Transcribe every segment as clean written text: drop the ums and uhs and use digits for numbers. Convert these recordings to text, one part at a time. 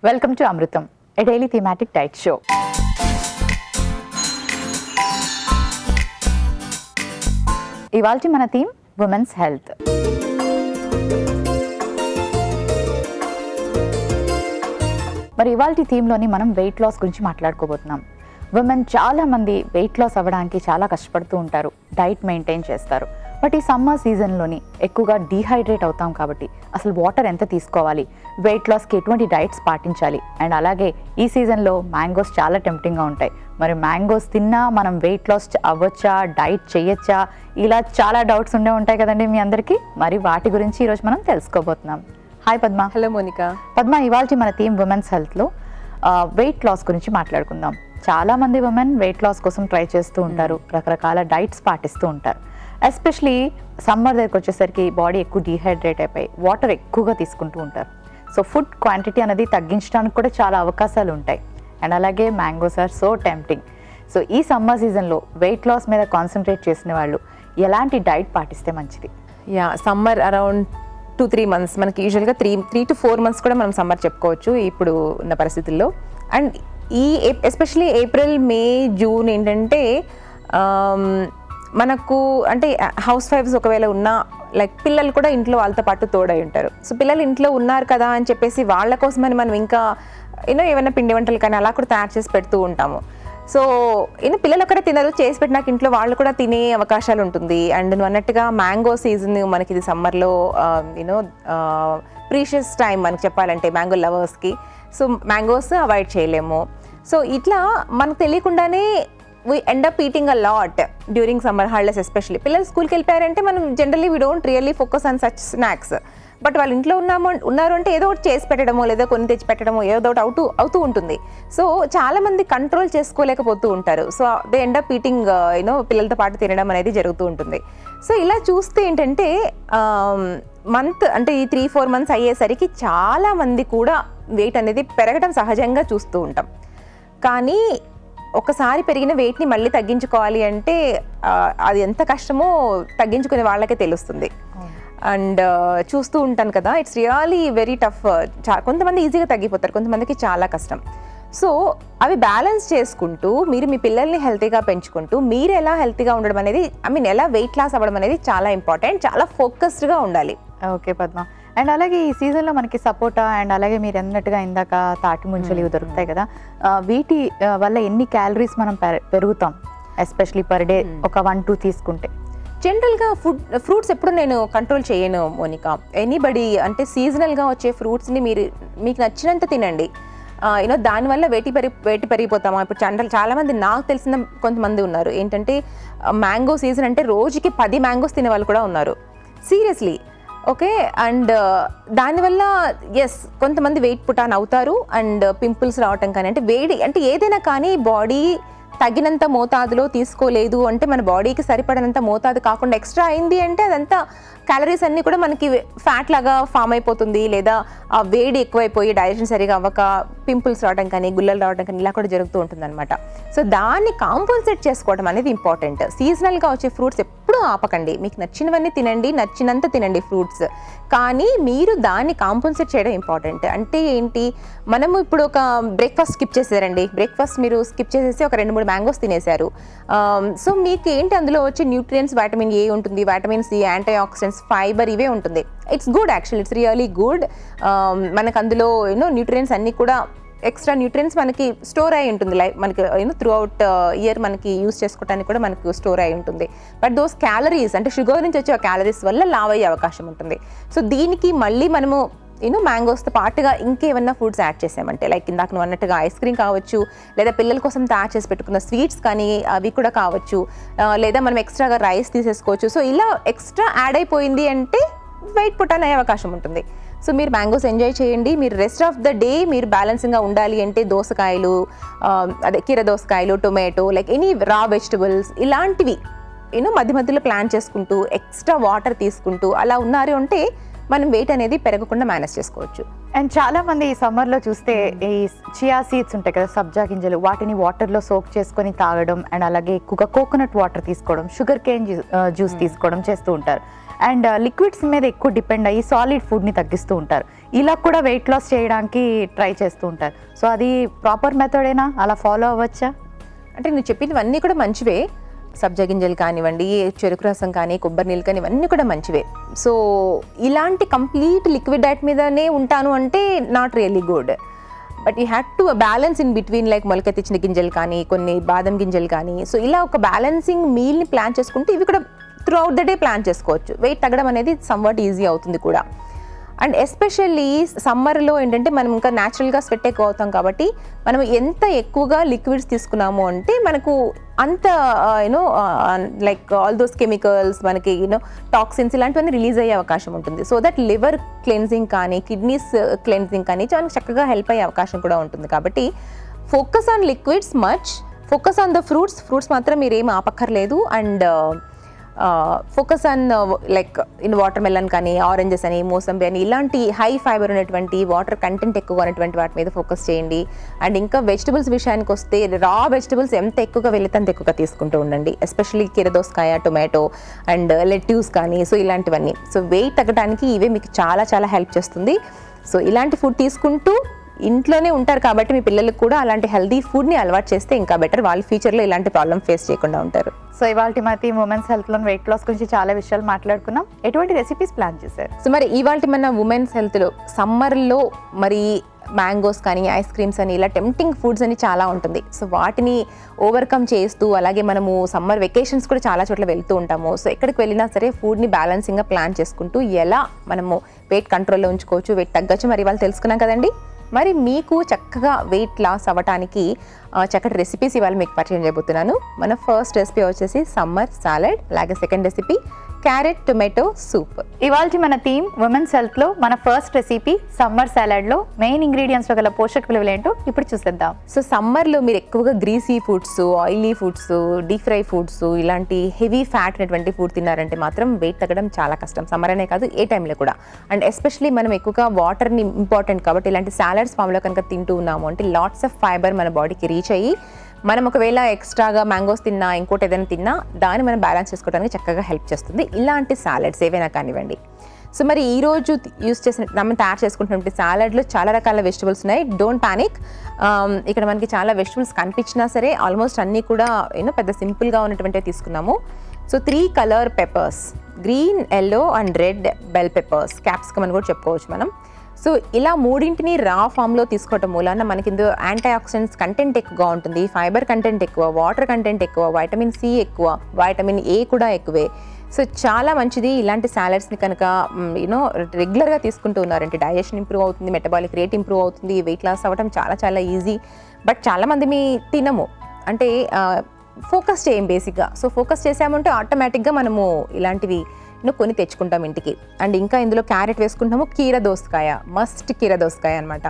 Welcome to Amrutham, a daily thematic diet show. ఇవాల్టి మన theme women's health. మరి ఇవాల్టి థీమ్లోని మనం వెయిట్ లాస్ గురించి మాట్లాడుకోబోతున్నాం. ఉమెన్ చాలా మంది వెయిట్ లాస్ అవ్వడానికి చాలా కష్టపడుతూ ఉంటారు, డైట్ మెయింటైన్ చేస్తారు. బట్ ఈ సమ్మర్ సీజన్లోని ఎక్కువగా డీహైడ్రేట్ అవుతాం కాబట్టి అసలు వాటర్ ఎంత తీసుకోవాలి, వెయిట్ లాస్కి ఎటువంటి డైట్స్ పాటించాలి, అండ్ అలాగే ఈ సీజన్లో మ్యాంగోస్ చాలా టెంప్టింగ్గా ఉంటాయి. మరి మ్యాంగోస్ తిన్నా మనం వెయిట్ లాస్ అవ్వచ్చా, డైట్ చేయొచ్చా, ఇలా చాలా డౌట్స్ ఉండే ఉంటాయి కదండి మీ అందరికీ. మరి వాటి గురించి ఈరోజు మనం తెలుసుకోబోతున్నాం. హాయ్ పద్మ. హలో మోనికా. పద్మ, ఇవాళ మన థీమ్ ఉమెన్స్ హెల్త్లో వెయిట్ లాస్ గురించి మాట్లాడుకుందాం. చాలా మంది ఉమెన్ వెయిట్ లాస్ కోసం ట్రై చేస్తూ ఉంటారు, రకరకాల డైట్స్ పాటిస్తూ ఉంటారు. ఎస్పెషలీ సమ్మర్ దగ్గరకు వచ్చేసరికి బాడీ ఎక్కువ డీహైడ్రేట్ అయిపోయి వాటర్ ఎక్కువగా తీసుకుంటూ ఉంటారు. సో ఫుడ్ క్వాంటిటీ అనేది తగ్గించడానికి కూడా చాలా అవకాశాలు ఉంటాయి. అండ్ అలాగే mangoes are so tempting. So ఈ సమ్మర్ సీజన్లో వెయిట్ లాస్ మీద కాన్సన్ట్రేట్ చేసిన వాళ్ళు ఎలాంటి డైట్ పాటిస్తే మంచిది? సమ్మర్ అరౌండ్ 2-3 months, మనకి యూజువల్గా 3 to 4 months కూడా మనం సమ్మర్ చెప్పుకోవచ్చు ఇప్పుడు ఉన్న పరిస్థితుల్లో. అండ్ ఈ ఎస్పెషలీ ఏప్రిల్, మే, జూన్ ఏంటంటే మనకు అంటే హౌస్ వైఫ్స్ ఒకవేళ ఉన్నా లైక్ పిల్లలు కూడా ఇంట్లో వాళ్ళతో పాటు తోడై ఉంటారు. సో పిల్లలు ఇంట్లో ఉన్నారు కదా అని చెప్పేసి వాళ్ళ కోసమని మనం ఇంకా ఏమైనా పిండి వంటలు కానీ అలా కూడా తయారు చేసి పెడుతూ ఉంటాము. సో పిల్లలు ఒక్కడే తినరు, చేసి పెట్టినాక ఇంట్లో వాళ్ళు కూడా తినే అవకాశాలు ఉంటుంది. అండ్ నువ్వు అన్నట్టుగా మ్యాంగో సీజన్ మనకి ఇది సమ్మర్లో ప్రీషియస్ టైం మనకు చెప్పాలంటే మ్యాంగో లవర్స్కి. సో మ్యాంగోస్ అవాయిడ్ చేయలేము. సో ఇట్లా మనకు తెలియకుండానే we end up eating a lot during summer holidays. Especially పిల్లలు స్కూల్కి వెళ్ళిపోయారంటే మనం generally we don't really focus on such snacks. But వాళ్ళు ఇంట్లో ఉన్నారు అంటే ఏదో ఒకటి చేసి పెట్టడమో లేదా కొన్ని తెచ్చి పెట్టడమో ఏదో ఒకటి అవుతూ ఉంటుంది. సో చాలామంది కంట్రోల్ చేసుకోలేకపోతూ ఉంటారు. So they end up eating పిల్లలతో పాటు తినడం అనేది జరుగుతూ ఉంటుంది. సో ఇలా చూస్తే ఏంటంటే మంత్ అంటే ఈ 3-4 months అయ్యేసరికి చాలామంది కూడా వెయిట్ అనేది పెరగడం సహజంగా చూస్తూ ఉంటాం. కానీ ఒకసారి పెరిగిన వెయిట్ని మళ్ళీ తగ్గించుకోవాలి అంటే అది ఎంత కష్టమో తగ్గించుకునే వాళ్ళకే తెలుస్తుంది. అండ్ చూస్తూ ఉంటాను కదా, ఇట్స్ రియలీ వెరీ టఫ్. కొంతమంది ఈజీగా తగ్గిపోతారు, కొంతమందికి చాలా కష్టం. సో అవి బ్యాలెన్స్ చేసుకుంటూ మీరు మీ పిల్లల్ని హెల్తీగా పెంచుకుంటూ మీరు ఎలా హెల్తీగా ఉండడం అనేది ఎలా వెయిట్ లాస్ అవ్వడం అనేది చాలా ఇంపార్టెంట్, చాలా ఫోకస్డ్గా ఉండాలి. ఓకే పద్మ. అండ్ అలాగే ఈ సీజన్లో మనకి సపోటా అండ్ అలాగే మీరు అన్నట్టుగా ఇందాక తాటి ముంజలు ఇవి దొరుకుతాయి కదా, వీటి వల్ల ఎన్ని క్యాలరీస్ మనం పెరుగుతాం ఎస్పెషలీ పర్ డే ఒక 1-2 తీసుకుంటే? జనరల్గా ఫ్రూట్స్ ఎప్పుడు నేను కంట్రోల్ చేయను మోనికా. ఎనీబడి అంటే సీజనల్గా వచ్చే ఫ్రూట్స్ని మీకు నచ్చినంత తినండి. దానివల్ల వెయిట్ పెరిగిపోతామా? ఇప్పుడు చాలామంది నాకు తెలిసిన కొంతమంది ఉన్నారు ఏంటంటే మ్యాంగో సీజన్ అంటే రోజుకి 10 మ్యాంగోస్ తినే వాళ్ళు కూడా ఉన్నారు, సీరియస్లీ. ఓకే. అండ్ దానివల్ల కొంతమంది వెయిట్ పుటాన్ అవుతారు అండ్ పింపుల్స్ రావటం కానీ అంటే వేడి అంటే ఏదైనా కానీ బాడీ తగినంత మోతాదులో తీసుకోలేదు అంటే మన బాడీకి సరిపడినంత మోతాదు కాకుండా ఎక్స్ట్రా అయింది అంటే అదంతా క్యాలరీస్ అన్నీ కూడా మనకి ఫ్యాట్ లాగా ఫామ్ అయిపోతుంది, లేదా ఆ వేడి ఎక్కువైపోయి డైజెషన్ సరిగా అవ్వక పింపుల్స్ రావడం కానీ గుల్లలు రావడం కానీ ఇలా కూడా జరుగుతూ ఉంటుంది అనమాట. సో దాన్ని కాంపన్సేట్ చేసుకోవడం అనేది ఇంపార్టెంట్. సీజనల్గా వచ్చే ఫ్రూట్స్ ఎప్పుడూ ఆపకండి, మీకు నచ్చినవన్నీ తినండి, నచ్చినంత తినండి ఫ్రూట్స్. కానీ మీరు దాన్ని కాంపన్సేట్ చేయడం ఇంపార్టెంట్. అంటే ఏంటి, మనము ఇప్పుడు ఒక బ్రేక్ఫాస్ట్ స్కిప్ చేసారండి, బ్రేక్ఫాస్ట్ మీరు స్కిప్ చేసేసి ఒక 2-3 మ్యాంగోస్ తినేశారు. సో మీకు ఏంటి అందులో వచ్చే న్యూట్రియన్స్, వైటమిన్ ఏ ఉంటుంది, vitamin C, antioxidants, fibre ఇవే ఉంటుంది. It's good actually, it's really good. మనకు అందులో న్యూట్రియన్స్ అన్నీ కూడా ఎక్స్ట్రా న్యూట్రియన్స్ మనకి స్టోర్ అయి ఉంటుంది, మనకి త్రూ అవుట్ ఇయర్ మనకి యూస్ చేసుకోవడానికి కూడా మనకు స్టోర్ అయి ఉంటుంది. బట్ దోస్ క్యాలరీస్ అంటే షుగర్ నుంచి వచ్చే క్యాలరీస్ వల్ల లావ్ అయ్యే అవకాశం ఉంటుంది. సో దీనికి మళ్ళీ మనము మ్యాంగోస్తో పాటుగా ఇంకేమన్నా ఫుడ్స్ యాడ్ చేసామంటే లైక్ ఇందాక నువ్వు అన్నట్టుగా ఐస్ క్రీమ్ కావచ్చు, లేదా పిల్లల కోసం తయారు చేసి పెట్టుకున్న స్వీట్స్ కానీ అవి కూడా కావచ్చు, లేదా మనం ఎక్స్ట్రాగా రైస్ తీసేసుకోవచ్చు. సో ఇలా ఎక్స్ట్రా యాడ్ అయిపోయింది అంటే వెయిట్ పుటాన్ అయ్యే అవకాశం ఉంటుంది. సో మీరు మ్యాంగోస్ ఎంజాయ్ చేయండి. మీరు రెస్ట్ ఆఫ్ ద డే మీరు బ్యాలెన్సింగ్గా ఉండాలి అంటే దోసకాయలు, కీర దోసకాయలు, టొమాటో, లైక్ ఎనీ రా వెజిటబుల్స్ ఇలాంటివి మధ్య మధ్యలో ప్లాన్ చేసుకుంటూ ఎక్స్ట్రా వాటర్ తీసుకుంటూ అలా ఉన్నారు అంటే మనం వెయిట్ అనేది పెరగకుండా మేనేజ్ చేసుకోవచ్చు. అండ్ చాలా మంది ఈ సమ్మర్లో చూస్తే ఈ చియా సీడ్స్ ఉంటాయి కదా, సబ్జా గింజలు, వాటిని వాటర్లో సోక్ చేసుకొని తాగడం అండ్ అలాగే ఎక్కువగా కోకోనట్ వాటర్ తీసుకోవడం, షుగర్ కేన్ జ్యూస్ తీసుకోవడం చేస్తూ ఉంటారు. అండ్ లిక్విడ్స్ మీద ఎక్కువ డిపెండ్ అయ్యి సాలిడ్ ఫుడ్ని తగ్గిస్తూ ఉంటారు. ఇలా కూడా వెయిట్ లాస్ చేయడానికి ట్రై చేస్తూ ఉంటారు. సో అది ప్రాపర్ మెథడేనా, అలా ఫాలో అవ్వచ్చా? అంటే నేను చెప్పినవన్నీ కూడా మంచివే. సబ్జా గింజలు కానివ్వండి, చెరుకు రసం కానీ, కొబ్బరి నీళ్ళు కానీ, ఇవన్నీ కూడా మంచివే. సో ఇలాంటి కంప్లీట్ లిక్విడ్ డైట్ మీదనే ఉంటాను అంటే not really good. But you had to balance in between, like మొలకెత్తిచ్చిన గింజలు కానీ, కొన్ని బాదం గింజలు కానీ. సో ఇలా ఒక బ్యాలెన్సింగ్ మీల్ని ప్లాన్ చేసుకుంటే ఇవి కూడా through out the day plan చేసుకోవచ్చు. వెయిట్ తగ్గడం అనేది సమ్వాట్ ఈజీ అవుతుంది కూడా. అండ్ ఎస్పెషల్లీ సమ్మర్లో ఏంటంటే మనం ఇంకా న్యాచురల్గా స్వెట్ ఎక్కువ అవుతాం కాబట్టి మనం ఎంత ఎక్కువగా లిక్విడ్స్ తీసుకున్నాము అంటే మనకు అంత లైక్ ఆల్ దోస్ కెమికల్స్, మనకి టాక్సిన్స్ ఇలాంటివన్నీ రిలీజ్ అయ్యే అవకాశం ఉంటుంది. సో దట్ లివర్ క్లెన్జింగ్ కానీ, కిడ్నీస్ క్లెన్జింగ్ కానీ మనకు చక్కగా హెల్ప్ అయ్యే అవకాశం కూడా ఉంటుంది. కాబట్టి focus on liquids much, focus on the fruits మాత్రం మీరు ఏం ఆపక్కర్లేదు. And focus on like watermelon కానీ, ఆరెంజెస్ అని, మోసంబి అని, ఇలాంటి హై ఫైబర్ ఉన్నటువంటి, వాటర్ కంటెంట్ ఎక్కువ ఉన్నటువంటి వాటి మీద ఫోకస్ చేయండి. అండ్ ఇంకా వెజిటబుల్స్ విషయానికి వస్తే రా వెజిటబుల్స్ ఎంత ఎక్కువగా వెళితే అంత ఎక్కువగా తీసుకుంటూ ఉండండి. ఎస్పెషల్లీ కీరదోసకాయ, టొమాటో అండ్ లెట్యూస్ కానీ, సో ఇలాంటివన్నీ. సో వెయిట్ తగ్గడానికి ఇవే మీకు చాలా చాలా హెల్ప్ చేస్తుంది. సో ఇలాంటి ఫుడ్ తీసుకుంటూ ఇంట్లోనే ఉంటారు కాబట్టి మీ పిల్లలకు కూడా అలాంటి హెల్దీ ఫుడ్ని అలవాటు చేస్తే ఇంకా బెటర్. వాళ్ళు ఫ్యూచర్లో ఇలాంటి ప్రాబ్లమ్ ఫేస్ చేయకుండా ఉంటారు. సో ఇవాళ మనకి ఉమెన్స్ హెల్త్లో వెయిట్ లాస్ గురించి చాలా విషయాలు మాట్లాడుకున్నాం. ఎటువంటి రెసిపీస్ ప్లాన్ చేశారు? సో మరి ఇవాళ మన ఉమెన్స్ హెల్త్లో సమ్మర్లో మరి మ్యాంగోస్ కానీ, ఐస్ క్రీమ్స్ అని, ఇలా టెంప్టింగ్ ఫుడ్స్ అని చాలా ఉంటుంది. సో వాటిని ఓవర్కమ్ చేస్తూ, అలాగే మనము సమ్మర్ వెకేషన్స్ కూడా చాలా చోట్ల వెళ్తూ ఉంటాము. సో ఎక్కడికి వెళ్ళినా సరే ఫుడ్ని బ్యాలెన్సింగ్గా ప్లాన్ చేసుకుంటూ ఎలా మనము వెయిట్ కంట్రోల్లో ఉంచుకోవచ్చు, వెయిట్ తగ్గచ్చు, మరి ఇవాళ తెలుసుకున్నాం కదండి. మరి మీకు చక్కగా వెయిట్ లాస్ అవ్వడానికి చక్కటి రెసిపీస్ ఇవాళ మీకు పరిచయం చేయబోతున్నాను. మన ఫస్ట్ రెసిపీ వచ్చేసి సమ్మర్ సాలడ్, అలాగే second recipe carrot tomato soup. ఇవాళ మన థీమ్ ఉమెన్స్ హెల్త్లో మన ఫస్ట్ రెసిపీ సమ్మర్ సాలడ్లో మెయిన్ ఇంగ్రీడియంట్స్లో గల పోషక విలువలు ఏంటో ఇప్పుడు చూసేద్దాం. సో సమ్మర్లో మీరు ఎక్కువగా greasy foods, oily foods, deep fry foods, ఇలాంటి హెవీ ఫ్యాట్ ఉన్నటువంటి ఫుడ్ తిన్నారంటే మాత్రం వెయిట్ తగ్గడం చాలా కష్టం. సమ్మర్ అనే కాదు, ఏ టైంలో కూడా. అండ్ ఎస్పెషలీ మనం ఎక్కువగా వాటర్ని ఇంపార్టెంట్ కాబట్టి ఇలాంటి సాలడ్స్ ఫామ్లో కనుక తింటూ ఉన్నాము అంటే లాట్స్ ఆఫ్ ఫైబర్ మన బాడీకి రీచ్ అయ్యి మనం ఒకవేళ ఎక్స్ట్రాగా మ్యాంగోస్ తిన్నా, ఇంకోటి ఏదైనా తిన్నా దాన్ని మనం బ్యాలెన్స్ చేసుకోవడానికి చక్కగా హెల్ప్ చేస్తుంది ఇలాంటి సాలడ్స్ ఏవైనా కానివ్వండి. సో మరి ఈరోజు మనం తయారు చేసుకుంటున్నటువంటి సాలడ్లో చాలా రకాల వెజిటబుల్స్ ఉన్నాయి. Don't panic. ఇక్కడ మనకి చాలా వెజిటబుల్స్ కనిపించినా సరే ఆల్మోస్ట్ అన్నీ కూడా పెద్ద సింపుల్గా ఉన్నటువంటివి తీసుకున్నాము. So 3 colour peppers, green, yellow and red bell peppers, capsicum అని కూడా చెప్పుకోవచ్చు మనం. సో ఇలా మూడింటిని రా ఫామ్లో తీసుకోవటం మూలాన మనకి ఇందులో యాంటీ ఆక్సిడెంట్స్ కంటెంట్ ఎక్కువగా ఉంటుంది, ఫైబర్ కంటెంట్ ఎక్కువ, వాటర్ కంటెంట్ ఎక్కువ, వైటమిన్ సి ఎక్కువ, వైటమిన్ ఏ కూడా ఎక్కువే. సో చాలా మంచిది. ఇలాంటి సాలడ్స్ని కనుక రెగ్యులర్గా తీసుకుంటూ ఉన్నారంటే డైజెషన్ ఇంప్రూవ్ అవుతుంది, మెటబాలిక్ రేట్ ఇంప్రూవ్ అవుతుంది, వెయిట్ లాస్ అవ్వడం చాలా చాలా ఈజీ. బట్ చాలామంది మీ తినము అంటే ఫోకస్ చేయం బేసిక్గా. సో ఫోకస్ చేసామంటే ఆటోమేటిక్గా మనము ఇలాంటివి కొని తెచ్చుకుంటాం ఇంటికి. అండ్ ఇంకా ఇందులో క్యారెట్ వేసుకుంటాము, కీరదోసకాయ, మస్ట్ కీరదోసకాయ అనమాట.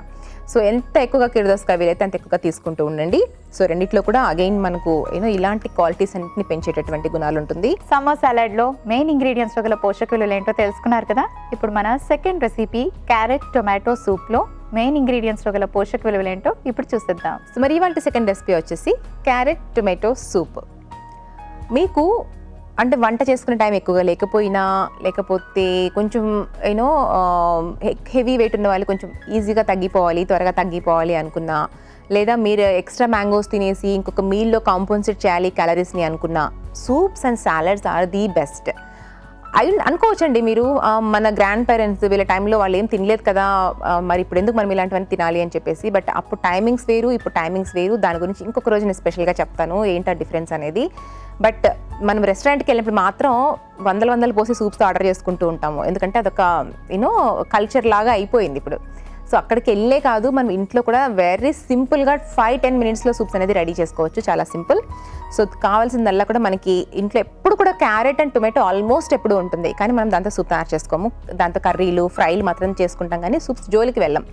సో ఎంత ఎక్కువగా కీరదోసకాయ వీలైతే అంత ఎక్కువగా తీసుకుంటూ ఉండండి. సో రెండిట్లో కూడా అగైన్ మనకు ఇలాంటి క్వాలిటీస్ అన్నింటిని పెంచేటటువంటి గుణాలు ఉంటుంది. సమ్మర్ సాలడ్లో మెయిన్ ఇంగ్రీడియంట్స్లో గల పోషక విలువలు ఏంటో తెలుసుకున్నారు కదా. ఇప్పుడు మన సెకండ్ రెసిపీ క్యారెట్ టొమాటో సూప్లో మెయిన్ ఇంగ్రీడియంట్స్లో గల పోషక విలువలు ఏంటో ఇప్పుడు చూసేద్దాం. సో మరి ఇవాళ సెకండ్ రెసిపీ వచ్చేసి క్యారెట్ టొమాటో సూప్. మీకు అంటే వంట చేసుకునే టైం ఎక్కువగా లేకపోయినా, లేకపోతే కొంచెం హెవీ వెయిట్ ఉన్న వాళ్ళు కొంచెం ఈజీగా తగ్గిపోవాలి, త్వరగా తగ్గిపోవాలి అనుకున్నా, లేదా మీరు ఎక్స్ట్రా మ్యాంగోస్ తినేసి ఇంకొక మీల్లో కాంపన్సేట్ చేయాలి క్యాలరీస్ని అనుకున్నా, soups and salads are the best. అవి అనుకోవచ్చండి మీరు, మన గ్రాండ్ పేరెంట్స్ వీళ్ళ టైంలో వాళ్ళు ఏం తినలేదు కదా, మరి ఇప్పుడు ఎందుకు మనం ఇలాంటివన్నీ తినాలి అని చెప్పేసి. బట్ అప్పుడు టైమింగ్స్ వేరు, ఇప్పుడు టైమింగ్స్ వేరు. దాని గురించి ఇంకొక రోజు నేను స్పెషల్గా చెప్తాను ఏంటా డిఫరెన్స్ అనేది. బట్ మనం రెస్టారెంట్కి వెళ్ళినప్పుడు మాత్రం వందలు పోసి సూప్స్ ఆర్డర్ చేసుకుంటూ ఉంటాము, ఎందుకంటే అదొక కల్చర్ లాగా అయిపోయింది ఇప్పుడు. సో అక్కడికి వెళ్ళే కాదు, మనం ఇంట్లో కూడా వెరీ సింపుల్గా 5-10 మినిట్స్లో సూప్స్ అనేది రెడీ చేసుకోవచ్చు, చాలా సింపుల్. సో కావాల్సిందల్లా కూడా మనకి ఇంట్లో ఎప్పుడు కూడా క్యారెట్ అండ్ టొమాటో ఆల్మోస్ట్ ఎప్పుడు ఉంటుంది, కానీ మనం దాంతో సూప్ తయారు చేసుకోము. దాంతో కర్రీలు, ఫ్రైలు మాత్రం చేసుకుంటాం, కానీ సూప్స్ జోలికి వెళ్ళాం.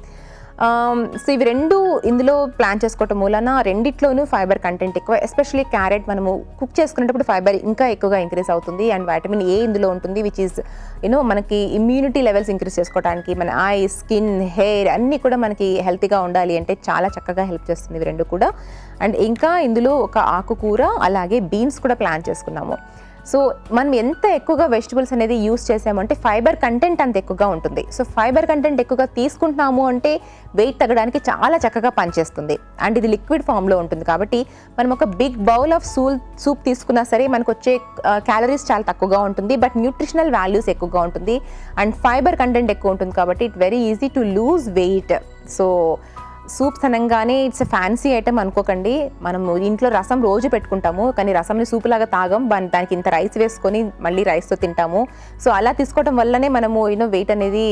సో ఇవి రెండు ఇందులో ప్లాన్ చేసుకోవటం మూలన రెండిట్లోనూ ఫైబర్ కంటెంట్ ఎక్కువ. ఎస్పెషల్లీ క్యారెట్ మనము కుక్ చేసుకునేటప్పుడు ఫైబర్ ఇంకా ఎక్కువగా ఇంక్రీజ్ అవుతుంది. అండ్ వైటమిన్ ఏ ఇందులో ఉంటుంది, విచ్ ఈస్ మనకి ఇమ్యూనిటీ లెవెల్స్ ఇంక్రీజ్ చేసుకోవడానికి, మన ఐ, స్కిన్, హెయిర్ అన్నీ కూడా మనకి హెల్తీగా ఉండాలి అంటే చాలా చక్కగా హెల్ప్ చేస్తుంది ఇవి రెండు కూడా. అండ్ ఇంకా ఇందులో ఒక ఆకుకూర అలాగే బీన్స్ కూడా ప్లాన్ చేసుకున్నాము. సో మనం ఎంత ఎక్కువగా వెజిటబుల్స్ అనేది యూస్ చేసామంటే ఫైబర్ కంటెంట్ అంత ఎక్కువగా ఉంటుంది. సో ఫైబర్ కంటెంట్ ఎక్కువగా తీసుకుంటున్నాము అంటే వెయిట్ తగ్గడానికి చాలా చక్కగా పనిచేస్తుంది. అండ్ ఇది లిక్విడ్ ఫామ్లో ఉంటుంది కాబట్టి మనం ఒక బిగ్ బౌల్ ఆఫ్ సూప్ తీసుకున్నా సరే మనకు వచ్చే క్యాలరీస్ చాలా తక్కువగా ఉంటుంది, బట్ న్యూట్రిషనల్ వాల్యూస్ ఎక్కువగా ఉంటుంది అండ్ ఫైబర్ కంటెంట్ ఎక్కువ ఉంటుంది కాబట్టి it very easy to lose weight. So soups అనగానే ఇట్స్ ఎ ఫ్యాన్సీ ఐటమ్ అనుకోకండి. మనము ఇంట్లో రసం రోజు పెట్టుకుంటాము, కానీ రసంని సూప్ లాగా తాగం, దానికి ఇంత రైస్ వేసుకొని మళ్ళీ రైస్తో తింటాము. సో అలా తీసుకోవడం వల్లనే మనము వెయిట్ అనేది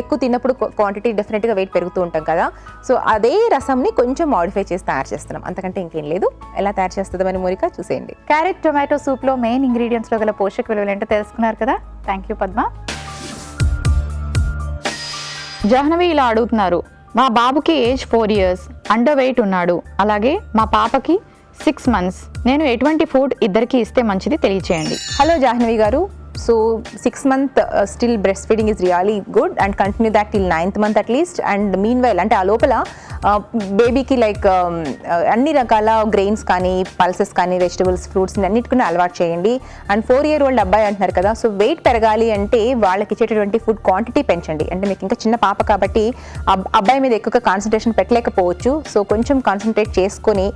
ఎక్కువ తిన్నప్పుడు క్వాంటిటీ డెఫినెట్గా వెయిట్ పెరుగుతూ ఉంటాం కదా. సో అదే రసంని కొంచెం మాడిఫై చేసి తయారు చేస్తున్నాం, అంతకంటే ఇంకేం లేదు. ఎలా తయారు చేస్తుందని మోనికా చూసేయండి. క్యారెట్ టొమాటో సూప్లో మెయిన్ ఇంగ్రీడియంట్స్లో గల పోషక విలువలు ఏంటో తెలుసుకున్నారు కదా. Thank you Padma. జాహ్నవి ఇలా అడుగుతున్నారు, మా బాబుకి ఏజ్ 4 years, అండర్ వెయిట్ ఉన్నాడు, అలాగే మా పాపకి 6 months. నేను ఎటువంటి ఫుడ్ ఇద్దరికి ఇస్తే మంచిది తెలియచేయండి. హలో జాహ్నవి గారు. So 6 month still breast feeding is really good and continue that till 9th month at least. And mean while అంటే ఆ లోపల బేబీకి లైక్ అన్ని రకాల గ్రెయిన్స్ కానీ పల్సెస్ కానీ వెజిటబుల్స్ ఫ్రూట్స్ అన్నిటికీ అలవాటు చేయండి. అండ్ 4-year-old అబ్బాయి అంటున్నారు కదా, సో వెయిట్ పెరగాలి అంటే వాళ్ళకి ఇచ్చేటటువంటి ఫుడ్ క్వాంటిటీ పెంచండి. అంటే మీకు ఇంకా చిన్న పాప కాబట్టి అబ్బాయి మీద ఎక్కువగా కాన్సన్ట్రేషన్ పెట్టలేకపోవచ్చు. సో కొంచెం కాన్సన్ట్రేట్ చేసుకొని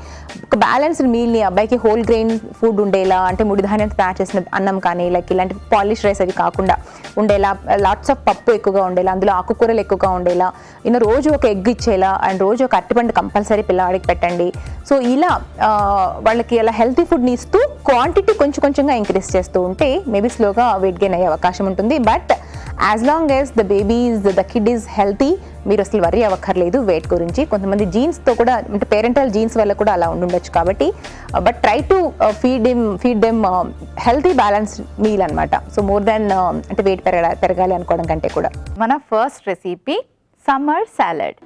ఒక బ్యాలెన్స్డ్ మీల్ని అబ్బాయికి హోల్ గ్రెయిన్ ఫుడ్ ఉండేలా, అంటే ముడి ధాన్యంతో తయారు చేసిన అన్నం కానీ లైక్ ఇలాంటి పాలిష్ రైస్ అవి కాకుండా ఉండేలా, లాట్స్ ఆఫ్ పప్పు ఎక్కువగా ఉండేలా, అందులో ఆకుకూరలు ఎక్కువగా ఉండేలా, రోజు ఒక ఎగ్ ఇచ్చేలా అండ్ రోజు ఒక అరటిపండు కంపల్సరీ పిల్లవాడికి పెట్టండి. సో ఇలా వాళ్ళకి అలా హెల్తీ ఫుడ్ని ఇస్తూ క్వాంటిటీ కొంచెం కొంచెంగా ఇంక్రీజ్ చేస్తూ ఉంటే మేబీ స్లోగా వెయిట్ గెయిన్ అయ్యే అవకాశం ఉంటుంది. But as long as the kid is healthy, మీరు అసలు వరీ అవ్వక్కర్లేదు వెయిట్ గురించి. కొంతమంది జీన్స్తో కూడా అంటే పేరెంటల్ జీన్స్ వల్ల కూడా అలా ఉండుండొచ్చు కాబట్టి, but try to feed them healthy balance meal అనమాట. సో మోర్ దాన్ అంటే వెయిట్ పెరగాలి అనుకోవడం కంటే కూడా. మన first recipe summer salad.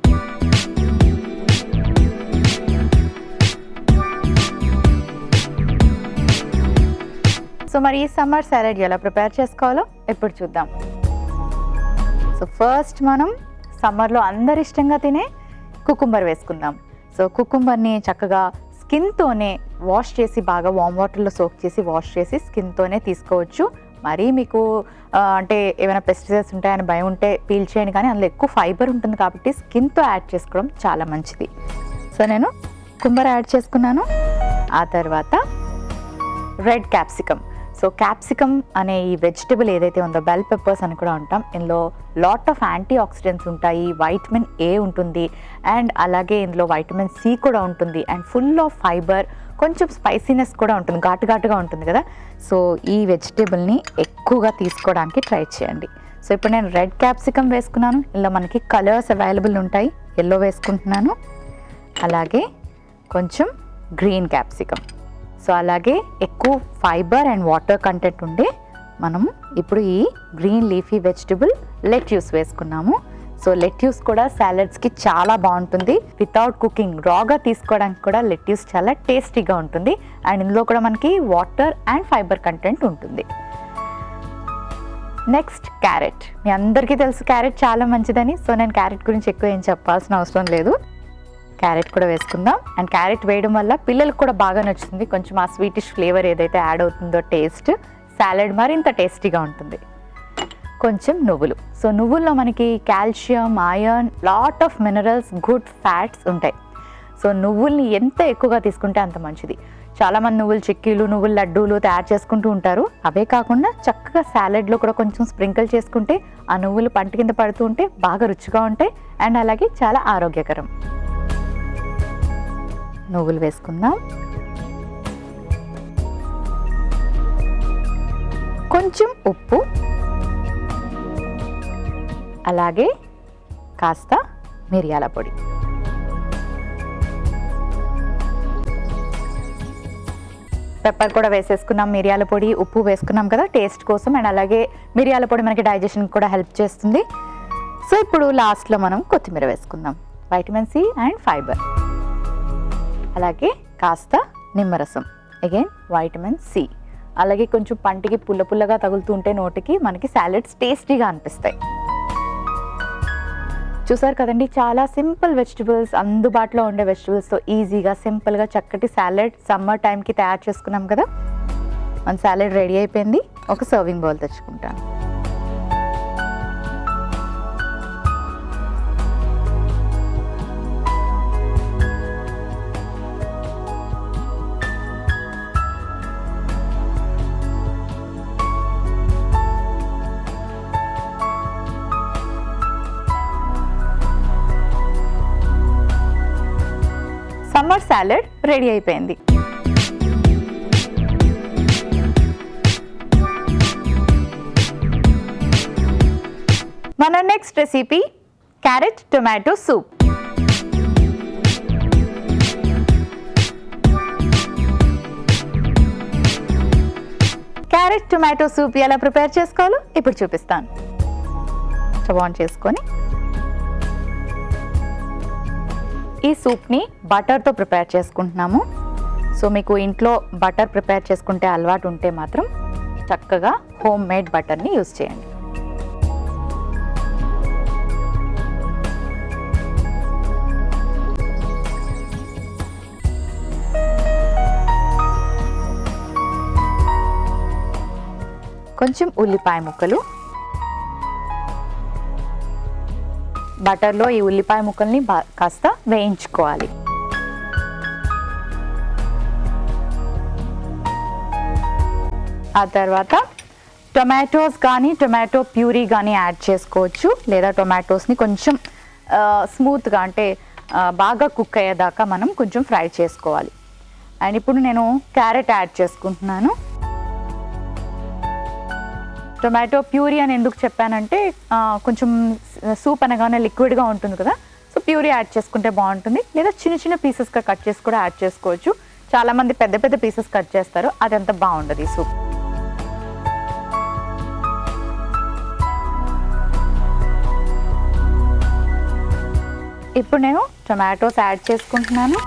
So మరి ఈ సమ్మర్ సాలడ్ ఎలా ప్రిపేర్ చేసుకోవాలో ఇప్పుడు చూద్దాం. సో ఫస్ట్ మనం సమ్మర్లో అందరు ఇష్టంగా తినే కుకుంబర్ వేసుకుందాం. సో కుకుంబర్ని చక్కగా స్కిన్తోనే వాష్ చేసి బాగా వామ్ వాటర్లో సోక్ చేసి వాష్ చేసి స్కిన్తోనే తీసుకోవచ్చు. మరీ మీకు అంటే ఏమైనా పెస్టిసైడ్స్ ఉంటాయని భయం ఉంటే పీల్ చేయండి, కానీ అందులో ఎక్కువ ఫైబర్ ఉంటుంది కాబట్టి స్కిన్తో యాడ్ చేసుకోవడం చాలా మంచిది. సో నేను కుకుంబర్ యాడ్ చేసుకున్నాను. ఆ తర్వాత రెడ్ క్యాప్సికమ్. సో క్యాప్సికమ్ అనే ఈ వెజిటబుల్ ఏదైతే ఉందో బెల్ పెప్పర్స్ అని కూడా ఉంటాం, ఇందులో లాట్ ఆఫ్ యాంటీ ఆక్సిడెంట్స్ ఉంటాయి, వైటమిన్ ఏ ఉంటుంది అండ్ అలాగే ఇందులో వైటమిన్ సి కూడా ఉంటుంది అండ్ ఫుల్ ఆఫ్ ఫైబర్, కొంచెం స్పైసీనెస్ కూడా ఉంటుంది, ఘాటుగా ఉంటుంది కదా. సో ఈ వెజిటబుల్ని ఎక్కువగా తీసుకోవడానికి ట్రై చేయండి. సో ఇప్పుడు నేను రెడ్ క్యాప్సికమ్ వేసుకున్నాను. ఇందులో మనకి కలర్స్ అవైలబుల్ ఉంటాయి. ఎల్లో వేసుకుంటున్నాను, అలాగే కొంచెం గ్రీన్ క్యాప్సికమ్. సో అలాగే ఎక్కువ ఫైబర్ అండ్ వాటర్ కంటెంట్ ఉండే మనం ఇప్పుడు ఈ గ్రీన్ లీఫీ వెజిటబుల్ లెట్యూస్ వేసుకున్నాము. సో లెట్యూస్ కూడా సాలడ్స్కి చాలా బాగుంటుంది. వితౌట్ కుకింగ్ రాగా తీసుకోవడానికి కూడా లెట్యూస్ చాలా టేస్టీగా ఉంటుంది అండ్ ఇందులో కూడా మనకి వాటర్ అండ్ ఫైబర్ కంటెంట్ ఉంటుంది. Next carrot. మీ అందరికీ తెలుసు క్యారెట్ చాలా మంచిదని, సో నేను క్యారెట్ గురించి ఎక్కువ ఏం చెప్పాల్సిన అవసరం లేదు. క్యారెట్ కూడా వేసుకుందాం. అండ్ క్యారెట్ వేయడం వల్ల పిల్లలకు కూడా బాగా నచ్చుతుంది. కొంచెం ఆ స్వీటిష్ ఫ్లేవర్ ఏదైతే యాడ్ అవుతుందో టేస్ట్ సాలడ్ మరింత టేస్టీగా ఉంటుంది. కొంచెం నువ్వులు. సో నువ్వుల్లో మనకి calcium, iron, lot of minerals, good fats ఉంటాయి. సో నువ్వుల్ని ఎంత ఎక్కువగా తీసుకుంటే అంత మంచిది. చాలామంది నువ్వులు చిక్కీలు, నువ్వుల లడ్డూలు తయారు చేసుకుంటూ ఉంటారు. అవే కాకుండా చక్కగా సాలడ్లో కూడా కొంచెం స్ప్రింకిల్ చేసుకుంటే ఆ నువ్వులు పంట కింద పడుతూ ఉంటే బాగా రుచిగా ఉంటాయి అండ్ అలాగే చాలా ఆరోగ్యకరం. నువ్వులు వేసుకుందాం. కొంచెం ఉప్పు, అలాగే కాస్త మిరియాల పొడి. పెప్పర్ కూడా వేసేసుకున్నాం, మిరియాల పొడి, ఉప్పు వేసుకున్నాం కదా టేస్ట్ కోసం. అండ్ అలాగే మిరియాల పొడి మనకి డైజెషన్ కూడా హెల్ప్ చేస్తుంది. సో ఇప్పుడు లాస్ట్లో మనం కొత్తిమీర వేసుకుందాం. వైటమిన్ సి అండ్ ఫైబర్, అలాగే కాస్త నిమ్మరసం, అగైన్ వైటమిన్ సి. అలాగే కొంచెం పంటికి పుల్ల పుల్లగా తగులుతూ ఉంటే నోటికి మనకి సాలెడ్స్ టేస్టీగా అనిపిస్తాయి. చూసారు కదండి, చాలా సింపుల్ వెజిటబుల్స్, అందుబాటులో ఉండే వెజిటబుల్స్తో ఈజీగా సింపుల్గా చక్కటి సాలెడ్ సమ్మర్ టైంకి తయారు చేసుకున్నాం కదా. మన సాలెడ్ రెడీ అయిపోయింది. ఒక సర్వింగ్ బౌల్ తెచ్చుకుంటాను. సమ్మర్ సాలెడ్ రెడీ అయిపోయింది. మన next recipe carrot tomato soup. Carrot tomato soup ఎలా ప్రిపేర్ చేసుకోవాలో ఇప్పుడు చూపిస్తాను. స్టవ్ ఆన్ చేసుకొని ఈ సూప్ని బటర్తో ప్రిపేర్ చేసుకుంటున్నాము. సో మీకు ఇంట్లో బటర్ ప్రిపేర్ చేసుకుంటే అలవాటు ఉంటే మాత్రం చక్కగా హోమ్ మేడ్ బటర్ని యూజ్ చేయండి. కొంచెం ఉల్లిపాయ ముక్కలు, బటర్లో ఈ ఉల్లిపాయ ముక్కల్ని కాస్త వేయించుకోవాలి. ఆ తర్వాత టొమాటోస్ కానీ టొమాటో ప్యూరీ కానీ యాడ్ చేసుకోవచ్చు, లేదా టొమాటోస్ని కొంచెం స్మూత్గా అంటే బాగా కుక్ అయ్యేదాకా మనం కొంచెం ఫ్రై చేసుకోవాలి. అండ్ ఇప్పుడు నేను క్యారెట్ యాడ్ చేసుకుంటున్నాను. టొమాటో ప్యూరీ అని ఎందుకు చెప్పానంటే కొంచెం సూప్ అనగానే లిక్విడ్గా ఉంటుంది కదా, సో ప్యూరీ యాడ్ చేసుకుంటే బాగుంటుంది. లేదా చిన్న చిన్న పీసెస్గా కట్ చేసి కూడా యాడ్ చేసుకోవచ్చు. చాలామంది పెద్ద పెద్ద పీసెస్ కట్ చేస్తారు, అదంతా బాగుండదు ఈ సూప్. ఇప్పుడు నేను టొమాటోస్ యాడ్ చేసుకుంటున్నాను.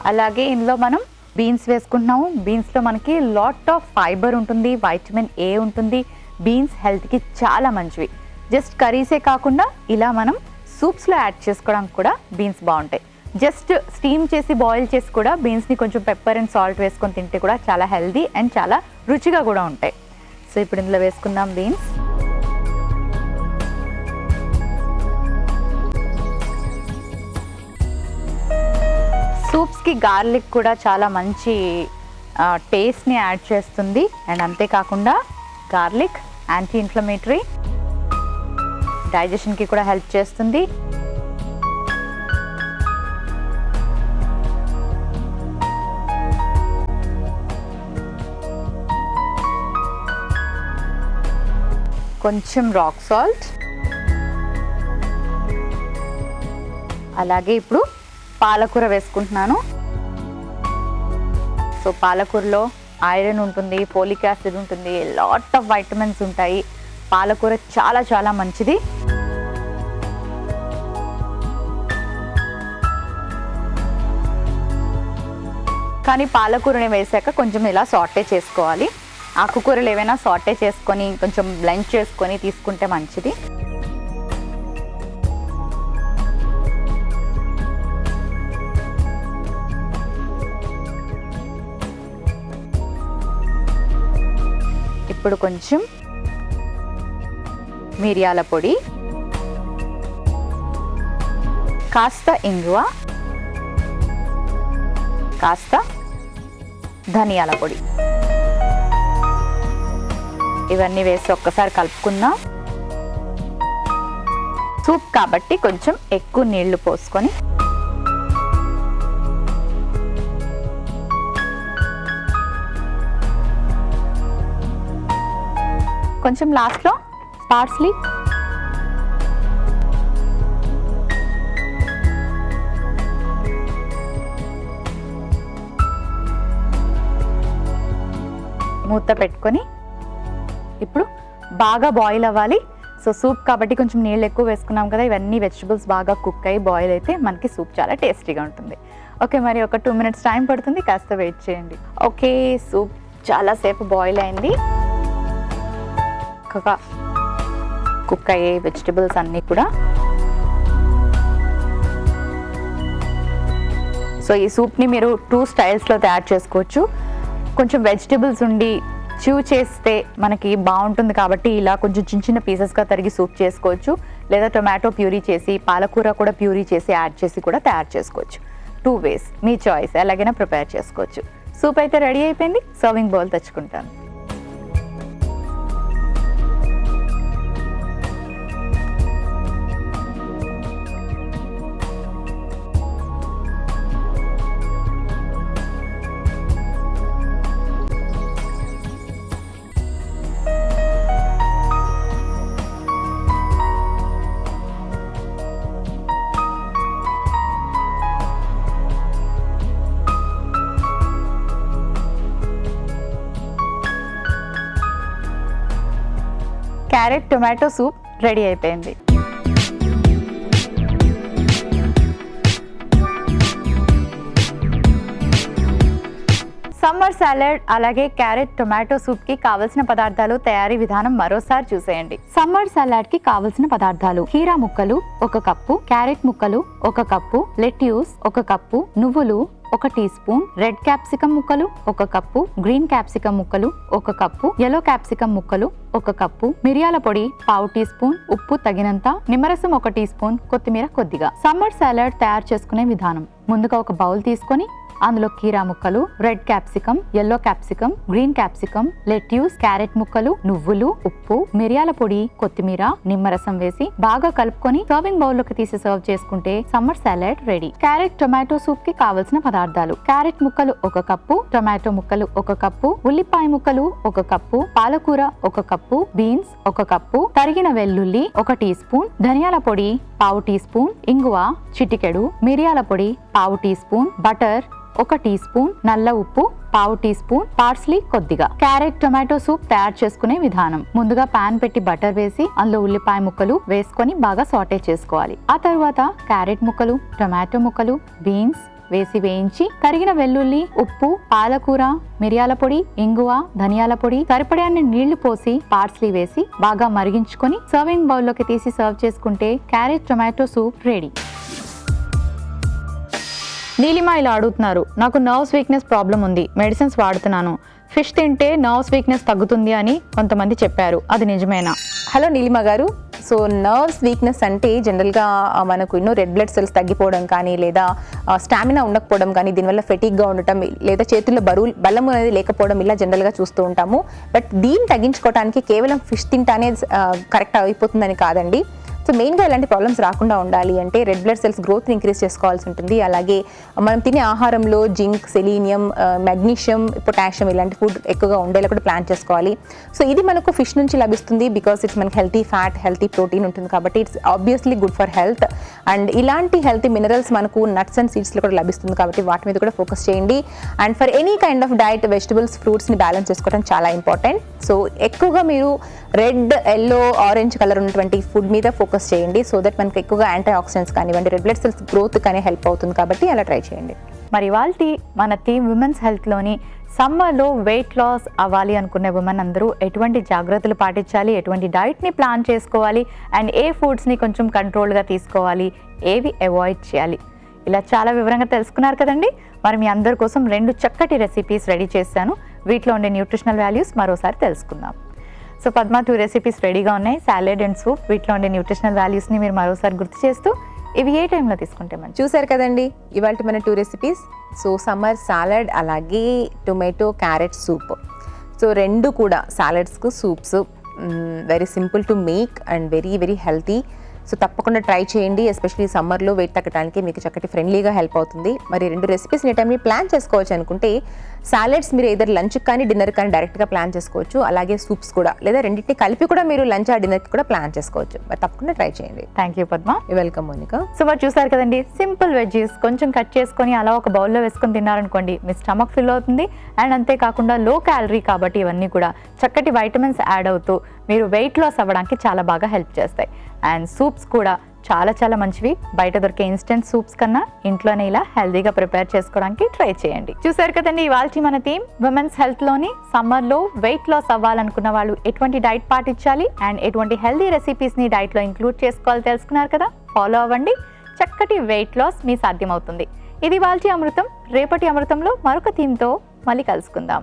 అలాగే ఇందులో మనం బీన్స్ వేసుకుంటున్నాము. బీన్స్లో మనకి లాట్ ఆఫ్ ఫైబర్ ఉంటుంది, వైటమిన్ ఏ ఉంటుంది. బీన్స్ హెల్త్కి చాలా మంచివి. జస్ట్ కర్రీసే కాకుండా ఇలా మనం సూప్స్లో యాడ్ చేసుకోవడానికి కూడా బీన్స్ బాగుంటాయి. జస్ట్ స్టీమ్ చేసి బాయిల్ చేసి కూడా బీన్స్ని కొంచెం పెప్పర్ అండ్ సాల్ట్ వేసుకొని తింటే కూడా చాలా హెల్దీ అండ్ చాలా రుచిగా కూడా ఉంటాయి. సో ఇప్పుడు ఇందులో వేసుకుందాం బీన్స్. సూప్స్కి గార్లిక్ కూడా చాలా మంచి టేస్ట్ని యాడ్ చేస్తుంది. అండ్ అంతేకాకుండా గార్లిక్ యాంటీ ఇన్ఫ్లమేటరీ, డైజెషన్కి కూడా హెల్ప్ చేస్తుంది. కొంచెం రాక్ సాల్ట్, అలాగే ఇప్పుడు పాలకూర వేసుకుంటున్నాను. సో పాలకూరలో ఐరన్ ఉంటుంది, ఫోలిక్ యాసిడ్ ఉంటుంది, లాట్ ఆఫ్ వైటమిన్స్ ఉంటాయి. పాలకూర చాలా చాలా మంచిది. కానీ పాలకూరని వేసాక కొంచెం ఇలా సాటే చేసుకోవాలి. ఆకుకూరలు ఏవైనా సాటే చేసుకొని కొంచెం బ్లెండ్ చేసుకొని తీసుకుంటే మంచిది. ఇప్పుడు కొంచెం మిరియాల పొడి, కాస్త ఇంగువ, కాస్త ధనియాల పొడి, ఇవన్నీ వేసి ఒక్కసారి కలుపుకుందాం. సూప్ కాబట్టి కొంచెం ఎక్కువ నీళ్లు పోసుకొని కొంచెం లాస్ట్లో పార్స్లీ, మూత పెట్టుకొని ఇప్పుడు బాగా బాయిల్ అవ్వాలి. సో సూప్ కాబట్టి కొంచెం నీళ్ళు ఎక్కువ వేసుకున్నాం కదా, ఇవన్నీ వెజిటబుల్స్ బాగా కుక్ అయ్యి బాయిల్ అయితే మనకి సూప్ చాలా టేస్టీగా ఉంటుంది. ఓకే, మరి ఒక 2 minutes టైం పడుతుంది, కాస్త వెయిట్ చేయండి. ఓకే, సూప్ చాలాసేపు బాయిల్ అయింది. చక్కగా కుక్ అయ్యే వెజిటబుల్స్ అన్నీ కూడా. సో ఈ సూప్ని మీరు 2 స్టైల్స్లో తయారు చేసుకోవచ్చు. కొంచెం వెజిటబుల్స్ ఉండి చూ చేస్తే మనకి బాగుంటుంది కాబట్టి ఇలా కొంచెం చిన్న చిన్న పీసెస్గా తరిగి సూప్ చేసుకోవచ్చు. లేదా టొమాటో ప్యూరీ చేసి, పాలకూర కూడా ప్యూరీ చేసి యాడ్ చేసి కూడా తయారు చేసుకోవచ్చు. 2 ways, మీ చాయిస్, ఎలాగైనా ప్రిపేర్ చేసుకోవచ్చు. సూప్ అయితే రెడీ అయిపోయింది. సర్వింగ్ బౌల్ తెచ్చుకుంటాను. క్యారెట్ టొమాటో సూప్ రెడీ అయిపోయింది. సమ్మర్ సాలడ్ అలాగే క్యారెట్ టొమాటో సూప్ కి కావలసిన పదార్థాలు, తయారీ విధానం మరోసారి చూసేయండి. సమ్మర్ సాలడ్ కి కావలసిన పదార్థాలు: కీరా ముక్కలు 1 కప్పు, క్యారెట్ ముక్కలు 1 కప్పు, లెట్యూస్ 1 కప్పు, నువ్వులు 1 టీ స్పూన్, రెడ్ క్యాప్సికం ముక్కలు 1 కప్పు, గ్రీన్ క్యాప్సికం ముక్కలు 1 కప్పు, యెల్లో క్యాప్సికం ముక్కలు 1 కప్పు, మిరియాల పొడి 1/2 టీ స్పూన్, ఉప్పు తగినంత, నిమ్మరసం 1 టీ స్పూన్, కొత్తిమీర కొద్దిగా. సమ్మర్ సాలడ్ తయారు చేసుకునే విధానం: ముందుగా ఒక బౌల్ తీసుకొని అందులో కీరా ముక్కలు, red capsicum, yellow capsicum, green capsicum, lettuce, carrot ముక్కలు, నువ్వులు, ఉప్పు, మిరియాల పొడి, కొత్తిమీర, నిమ్మరసం వేసి బాగా కలుపుకొని సర్వింగ్ బౌల్ లోకి తీసి సర్వ్ చేసుకుంటే summer salad ready. Carrot tomato soup కి కావలసిన పదార్థాలు: క్యారెట్ ముక్కలు 1 కప్పు, టొమాటో ముక్కలు 1 కప్పు, ఉల్లిపాయ ముక్కలు 1 కప్పు, పాలకూర 1 కప్పు, బీన్స్ 1 కప్పు, తరిగిన వెల్లుల్లి 1 టీ స్పూన్, ధనియాల పొడి 1/2 టీ స్పూన్, ఇంగువ చిటికెడు, మిరియాల పొడి 1/2 teaspoon, butter 1 teaspoon, నల్ల ఉప్పు 1/2 టీ స్పూన్, పార్స్లీ కొద్దిగా. క్యారెట్ టొమాటో సూప్ తయారు చేసుకునే విధానం: ముందుగా పాన్ పెట్టి బటర్ వేసి అందులో ఉల్లిపాయ ముక్కలు వేసుకొని బాగా సాటే చేసుకోవాలి. ఆ తర్వాత క్యారెట్ ముక్కలు, టొమాటో ముక్కలు, బీన్స్ వేసి వేయించి తరిగిన వెల్లుల్లి, ఉప్పు, పాలకూర, మిరియాల పొడి, ఇంగువ, ధనియాల పొడి, సరిపడాన్ని నీళ్లు పోసి పార్స్లీ వేసి బాగా మరిగించుకొని సర్వింగ్ బౌల్ లోకి తీసి సర్వ్ చేసుకుంటే carrot tomato soup ready. Neelima ఇలా అడుగుతున్నారు: నాకు నర్వ్స్ వీక్నెస్ ప్రాబ్లం ఉంది, మెడిసిన్స్ వాడుతున్నాను, ఫిష్ తింటే నర్వ్స్ వీక్నెస్ తగ్గుతుంది అని కొంతమంది చెప్పారు, అది నిజమేనా? హలో నీలిమ గారు, సో నర్వ్స్ వీక్నెస్ అంటే జనరల్గా మనకు రెడ్ బ్లడ్ సెల్స్ తగ్గిపోవడం కానీ, లేదా స్టామినా ఉండకపోవడం కానీ, దీనివల్ల ఫెటిక్గా ఉండటం, లేదా చేతుల్లో బలం అనేది లేకపోవడం, ఇలా జనరల్గా చూస్తూ ఉంటాము. బట్ దీన్ని తగ్గించుకోవడానికి కేవలం ఫిష్ తింటానే కరెక్ట్ అయిపోతుందని కాదండి. సో మెయిన్గా ఇలాంటి ప్రాబ్లమ్స్ రాకుండా ఉండాలి అంటే రెడ్ బ్లడ్ సెల్స్ గ్రోత్ని ఇంక్రీజ్ చేసుకోవాల్సి ఉంటుంది. అలాగే మనం తినే ఆహారంలో జింక్, సెలీనియం, మెగ్నీషియం, పొటాషియం ఇలాంటి ఫుడ్ ఎక్కువగా ఉండేలా కూడా ప్లాన్ చేసుకోవాలి. సో ఇది మనకు ఫిష్ నుంచి లభిస్తుంది. బికాస్ ఇట్స్ మనకి హెల్తీ ఫ్యాట్, హెల్తీ ప్రోటీన్ ఉంటుంది కాబట్టి it's obviously good for health. And ఇలాంటి హెల్తీ మినరల్స్ మనకు నట్స్ అండ్ సీడ్స్లో కూడా లభిస్తుంది కాబట్టి వాటి మీద కూడా ఫోకస్ చేయండి. And for any kind of diet vegetables, ఫ్రూట్స్ని బ్యాలెన్స్ చేసుకోవడం చాలా ఇంపార్టెంట్. సో ఎక్కువగా మీరు రెడ్, ఎల్లో, ఆరెంజ్ కలర్ ఉన్నటువంటి ఫుడ్ మీద ఫోకస్ చేయండి. సో దట్ మనకి ఎక్కువగా యాంటీ ఆక్సిడెంట్స్ కానివ్వండి, రెడ్ బ్లడ్ సెల్స్ గ్రోత్ కానీ హెల్ప్ అవుతుంది కాబట్టి అలా ట్రై చేయండి. మరి ఇవాల్టి మన టీమ్ విమెన్స్ హెల్త్లోని సమ్మర్లో వెయిట్ లాస్ అవ్వాలి అనుకునే ఉమెన్ అందరూ ఎటువంటి జాగ్రత్తలు పాటించాలి, ఎటువంటి డైట్ని ప్లాన్ చేసుకోవాలి, అండ్ ఏ ఫుడ్స్ని కొంచెం కంట్రోల్గా తీసుకోవాలి, ఏవి అవాయిడ్ చేయాలి, ఇలా చాలా వివరంగా తెలుసుకున్నారు కదండి. మరి మీ అందరి కోసం 2 చక్కటి రెసిపీస్ రెడీ చేశాను. వీటిలో ఉండే న్యూట్రిషనల్ వాల్యూస్ మరోసారి తెలుసుకుందాం. సో పద్మ 2 రెసిపీస్ రెడీగా ఉన్నాయి, సాలెడ్ అండ్ సూప్. వీటిలో ఉండే న్యూట్రిషనల్ వాల్యూస్ని మీరు మరోసారి గుర్తు చేస్తూ ఇవి ఏ టైంలో తీసుకుంటే మంచి? చూసారు కదండి ఇవాళ మన 2 రెసిపీస్. సో సమ్మర్ సాలడ్ అలాగే టొమాటో క్యారెట్ సూప్. సో 2 కూడా సాలడ్స్కు soups, very simple to make and very very healthy. So తప్పకుండా ట్రై చేయండి. ఎస్పెషల్లీ సమ్మర్లో వెయిట్ తగ్గడానికి మీకు చక్కటి ఫ్రెండ్లీగా హెల్ప్ అవుతుంది. మరి 2 రెసిపీస్ ఈ టైంలో ప్లాన్ చేసుకోవచ్చు అనుకుంటే సాలెడ్స్ మీరు ఏదర్ లంచ్ కానీ డిన్నర్ కానీ డైరెక్ట్గా ప్లాన్ చేసుకోవచ్చు. అలాగే సూప్స్ కూడా, లేదా రెండింటిని కలిపి కూడా మీరు లంచ్ ఆ డిన్నర్కి కూడా ప్లాన్ చేసుకోవచ్చు. మరి తప్పకుండా ట్రై చేయండి. Thank you Padma. Welcome Monica. So మరి చూసారు కదండి, సింపుల్ వెజ్జీస్ కొంచెం కట్ చేసుకొని అలా ఒక బౌల్లో వేసుకొని తిన్నారనుకోండి, మీ స్టమక్ ఫిల్ అవుతుంది. అండ్ అంతేకాకుండా లో క్యాలరీ కాబట్టి ఇవన్నీ కూడా చక్కటి వైటమిన్స్ యాడ్ అవుతూ మీరు వెయిట్ లాస్ అవ్వడానికి చాలా బాగా హెల్ప్ చేస్తాయి. అండ్ సూప్స్ కూడా చాలా చాలా మంచివి. బయట దొరికే ఇన్స్టెంట్ సూప్స్ కన్నా ఇంట్లోనే ఇలా హెల్దీగా ప్రిపేర్ చేసుకోవడానికి ట్రై చేయండి. చూసారు కదండి, ఇవాల్టి మన థీమ్ విమెన్స్ హెల్త్లోని సమ్మర్లో వెయిట్ లాస్ అవ్వాలనుకున్న వాళ్ళు ఎటువంటి డైట్ పాటించాలి అండ్ ఎటువంటి హెల్దీ రెసిపీస్ని డైట్లో ఇంక్లూడ్ చేసుకోవాలి తెలుసుకున్నారు కదా. ఫాలో అవ్వండి, చక్కటి వెయిట్ లాస్ మీ సాధ్యమవుతుంది. ఇది ఇవాల్టి అమృతం. రేపటి అమృతంలో మరొక థీమ్తో మళ్ళీ కలుసుకుందాం.